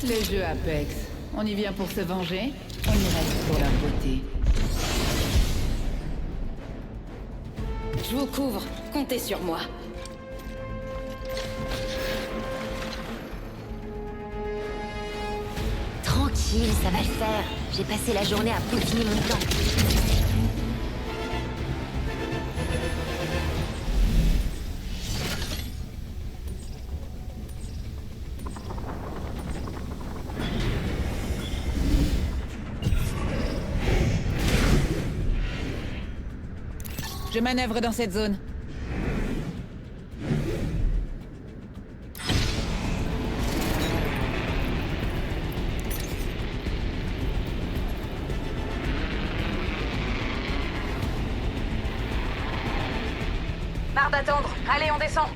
Le jeu Apex. On y vient pour se venger, on y reste pour la beauté. Je vous couvre, comptez sur moi. Tranquille, ça va le faire. J'ai passé la journée à peaufiner mon plan. Je manœuvre dans cette zone. Marre d'attendre. Allez, on descend.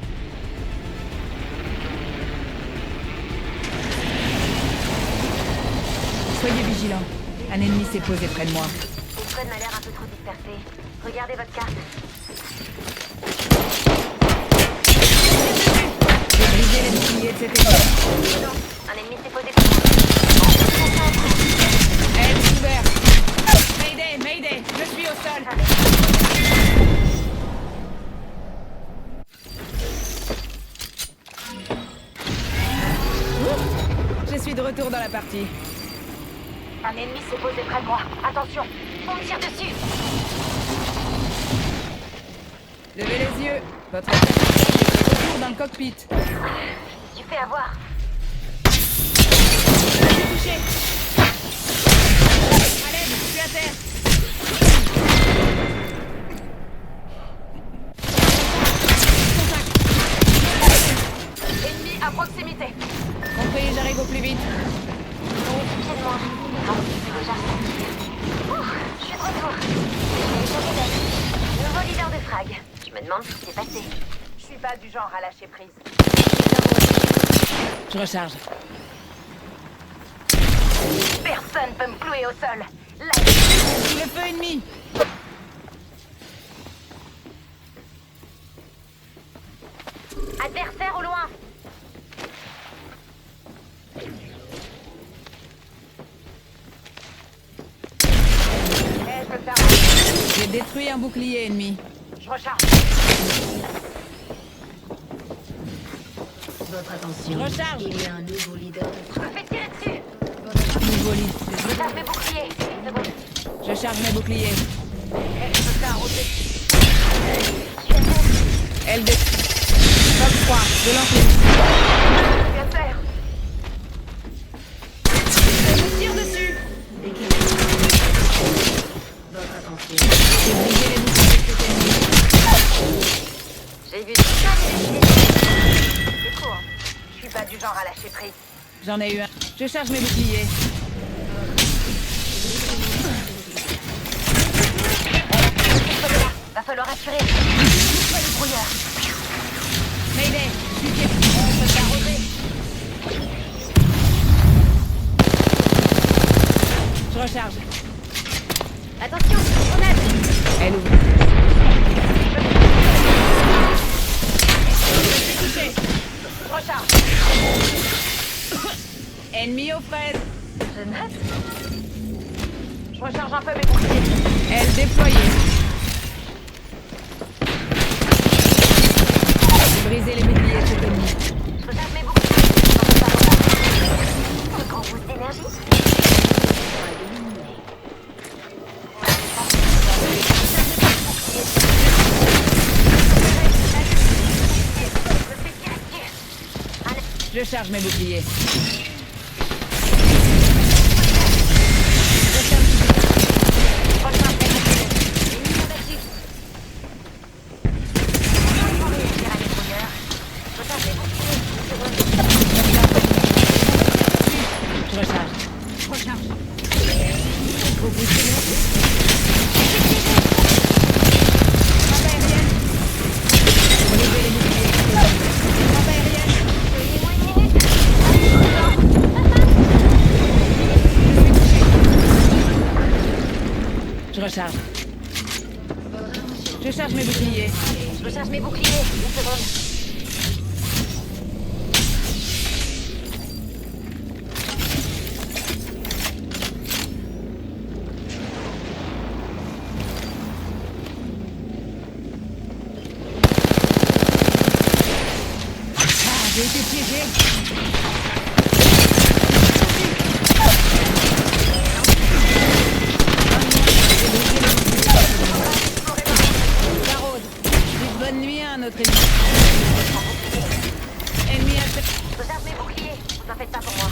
Soyez vigilants. Un ennemi s'est posé près de moi. Le code m'a l'air un peu trop dispersé. Regardez votre carte. J'ai brisé les boucliers de cet ennemi. Non, un ennemi s'est posé pour moi. Elle est ouverte. Mayday, Mayday, je suis au sol. Je suis de retour dans la partie. Un ennemi s'est posé près de moi. Attention, on me tire dessus. Levez les yeux. Votre capitaine est de retour dans le cockpit. Je me suis fait avoir. Je suis touché. À l'aide, je suis à terre. Ennemi à proximité. Compris, j'arrive au plus vite. On est pied de moi. Non, c'est déjà ressentir. Je suis de retour. J'ai changé d'avis. Nouveau leader de frag. Je me demande ce qui s'est passé. Je suis pas du genre à lâcher prise. Je recharge. Personne peut me clouer au sol. Là, Sous le feu ennemi. Adversaire au loin. je peux faire. J'ai détruit un bouclier ennemi. Je recharge. Votre Je attention. recharge. Il y a un nouveau leader de Je me frappe. fais tirer dessus. Nouveau lead. Je charge mes boucliers. C'est bon. Je charge mes boucliers. Je peux faire un roté. LD. Top 3. Je lance les... Je viens de faire. Je tire dessus. Équipe. Votre attention. J'ai brisé les boucliers de cet ennemi. J'ai vu ça les C'est court. Je suis pas du genre à lâcher prise. J'en ai eu un. Je charge mes boucliers. Va falloir assurer. Pas le brouilleur. Mayday. Je suis pied. On peut s'arroser. Je recharge. Attention, grenade. Elle ouvre. Je suis touché. Je recharge. Ennemi aux fraises. Je note. Je recharge un peu mes boucliers. Elle déployée. J'ai brisé les boucliers de cet ennemi. Je recharge mes boucliers. Un grand boost d'énergie. Je charge mes boucliers. Je recharge. Je recharge. Faut booster l'énergie. Frappe aérienne. Relevez les boucliers. Frappe aérienne. Je recharge. Je charge mes boucliers. Je recharge mes boucliers. Une seconde. J'ai été piégé. Barrode. Dites bonne nuit à un autre ennemi. Ennemi à... Je charge mes boucliers. Vous en faites pas pour moi.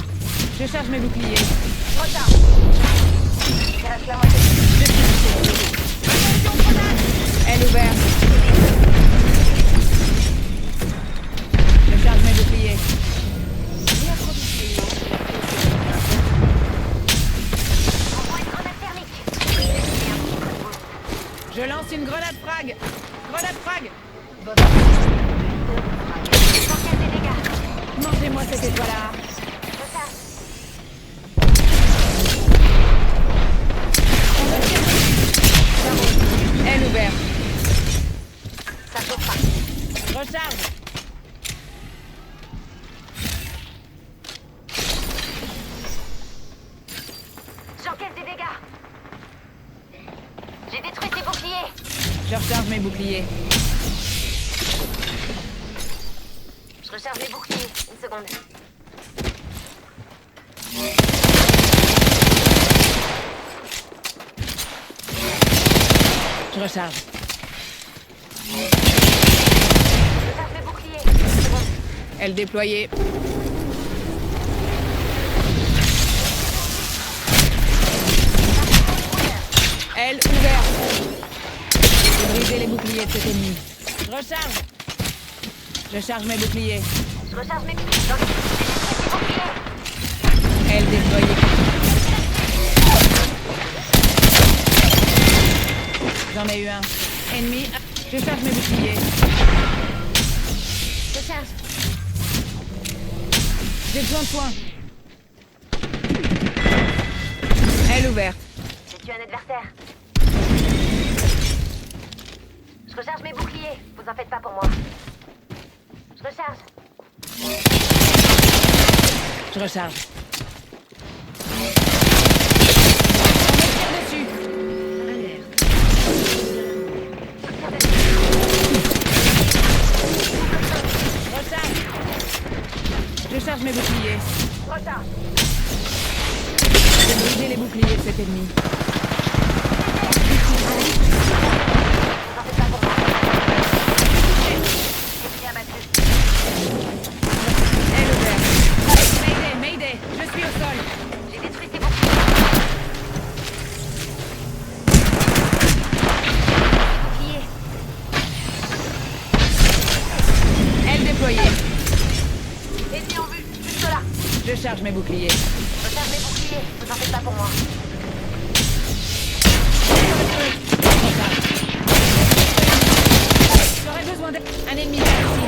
Je charge mes boucliers. Retard. Il reste la moitié. Aile ouverte. Je charge mes boucliers. Envoie une grenade thermique. Je lance une grenade frag. Grenade frag. Sans casser des dégâts. Mangez-moi cette étoile-là. Je charge. Aile ouverte. Ça chauffe pas. Recharge. J'encaisse des dégâts. J'ai détruit tes boucliers. Je recharge mes boucliers. Je recharge mes boucliers. Une seconde. Je recharge. Je recharge mes boucliers. Une seconde. Aile déployée. Aile ouverte. J'ai brisé les boucliers de cet ennemi. Je recharge. Je charge mes boucliers. Je recharge mes boucliers. J'ai détruit tes boucliers. Aile déployée. J'en ai eu un. Ennemi. Je charge mes boucliers. Je charge. J'ai besoin de soins. Aile ouverte. J'ai tué un adversaire. Je recharge mes boucliers. Vous en faites pas pour moi. Je recharge. Je recharge. On me tire dessus. Recharge. Je charge mes boucliers. Recharge. J'ai brisé les boucliers de cet ennemi. Vous en faites pas pour moi. Ennemi abattu. Aile ouverte. Mayday, Mayday. Je suis au sol. J'ai détruit tes boucliers. Bouclier. Aile déployée. Ennemi en vue. Juste là. Je charge mes boucliers. Je recharge mes boucliers. Vous en faites pas pour moi. J'aurais besoin d'aide. Un ennemi là ici.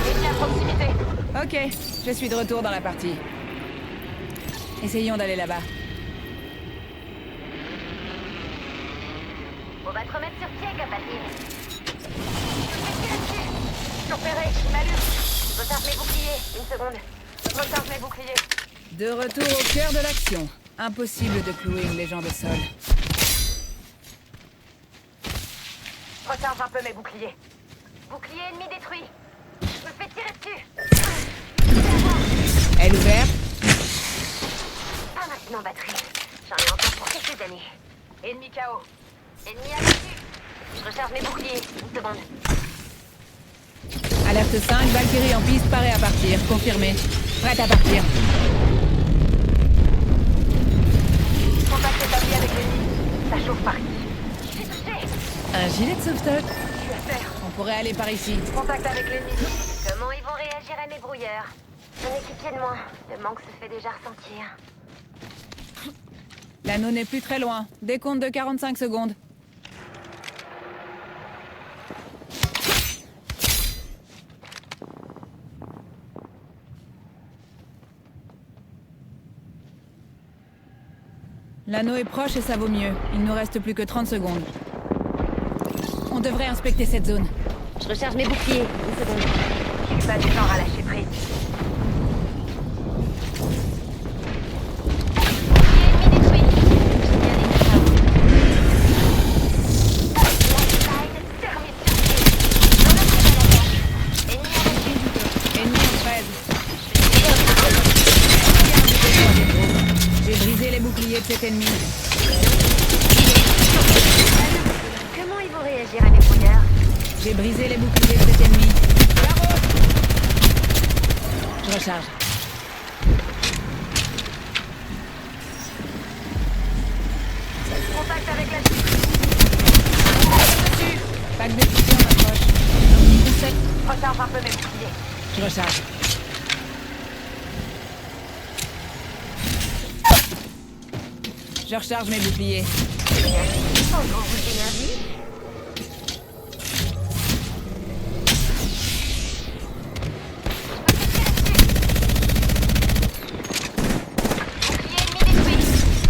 Ennemi à proximité. Ok, je suis de retour dans la partie. Essayons d'aller là-bas. On va te remettre sur pied, Capatine. Je suis repéré. Je m'allume. Je recharge mes boucliers. Une seconde. Je recharge mes boucliers. De retour au cœur de l'action. Impossible de clouer une légende au sol. Je recharge un peu mes boucliers. Bouclier ennemi détruit. Je me fais tirer dessus. Aile ouverte. Pas maintenant, batterie. J'en ai encore pour quelques années. Ennemi KO. Ennemi abattu. Je recharge mes boucliers. Une seconde. Alerte 5, Valkyrie en piste, parée à partir. Confirmé. Prête à partir. Contact établi avec l'ennemi. Ça chauffe par ici. Je suis touché. Un gilet de sauvetage. Je suis à terre. On pourrait aller par ici. Contact avec l'ennemi. Comment ils vont réagir à mes brouilleurs? Un équipier de moins. Le manque se fait déjà ressentir. L'anneau n'est plus très loin. Décompte de 45 secondes. L'anneau est proche et ça vaut mieux. Il nous reste plus que 30 secondes. On devrait inspecter cette zone. Je recharge mes boucliers. Une seconde. Je suis pas du genre à lâcher prise. Bouclier ennemi détruit. J'ai bien aimé ça. Lifeline termine sur pied. Dans notre attaque. Ennemi abattu. Ennemi en phase. J'ai brisé les boucliers de cet ennemi. Comment ils vont réagir à mes brouillards? J'ai brisé les boucliers de cet ennemi. Bravo. Je recharge. Contact avec la cible. Pack de soutien en approche. Un petit conseil. Recharge un peu mes boucliers. Je recharge. Je recharge mes boucliers. Encore vous d'énergie. Bouclier ennemi détruit.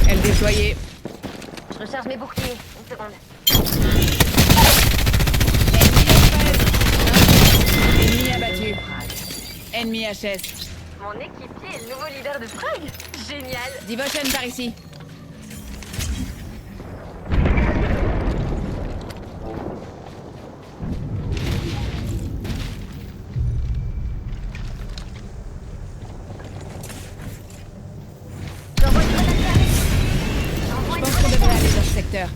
Elle déployée. Je recharge mes boucliers. Une seconde. Ennemi abattu. Ennemi HS. Mon équipier est le nouveau leader de Prague. Génial. Devotion par ici. J'envoie une grenade carrée. J'envoie Je une pense qu'on grenade devrait carrée. aller dans ce secteur.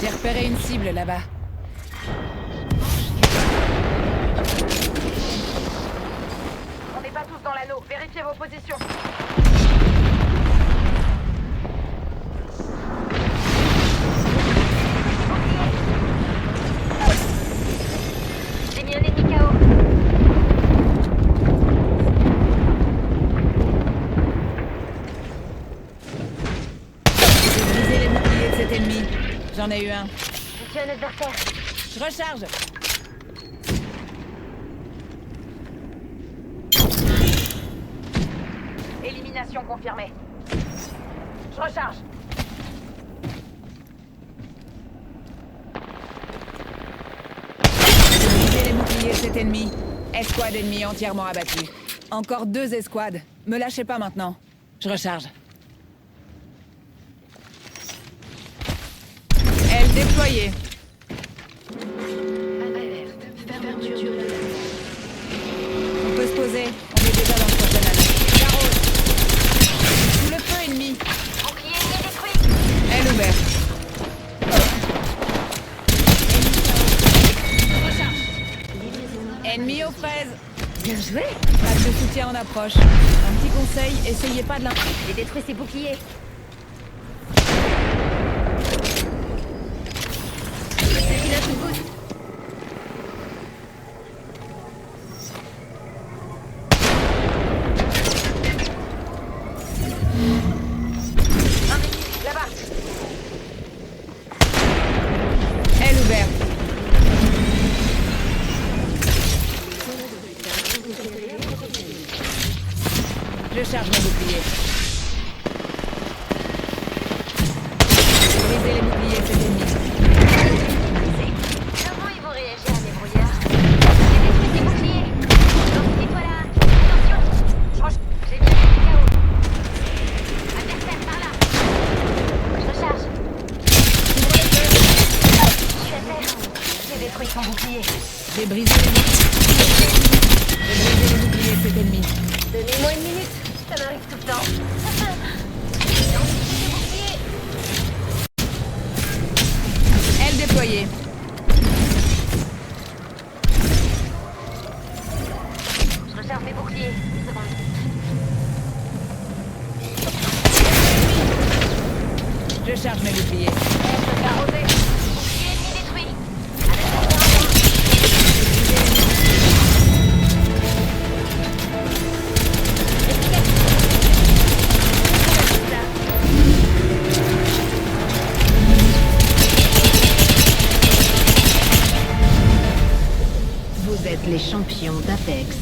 J'ai repéré une cible là-bas. On n'est pas tous dans l'anneau. Vérifiez vos positions. J'ai mis un ennemi KO. J'ai brisé les boucliers de cet ennemi. J'en ai eu un. Je suis un adversaire. Je recharge. Élimination confirmée. Je recharge. J'ai brisé les boucliers de cet ennemi. Escouade ennemie entièrement abattue. Encore 2 escouades. Me lâchez pas maintenant. Je recharge. Elle déployée. Alerte. Fermeture de la On peut se poser. On est déjà dans le prochain anneau. J'arrose. Sous le feu ennemi. Bouclier ennemi détruit. Elle ouverte. Ennemi aux fraises. Bien joué. Pack de soutien en approche. Un petit conseil, essayez pas de l'in... J'ai détruit ses boucliers. Il a tout boost. Un ennemi, là-bas. Elle ouverte. Je charge mon bouclier. J'ai brisé les boucliers de cet ennemi. Comment ils vont réagir à mes brouillards? J'ai détruit ses boucliers. Toi là. Attention. J'ai mis un ennemi KO. Adversaire par là. Je recharge. Je suis à terre. J'ai détruit son bouclier. J'ai brisé les boucliers. J'ai brisé les boucliers de cet ennemi. Donnez-moi une minute. Ça m'arrive tout le temps. J'ai ensuite ses boucliers. Elle déployée. Je recharge mes boucliers. Une seconde. Je charge mes boucliers. Je vais arroser. Bouclier ennemi détruit. Adversaire Vous êtes les champions d'Apex.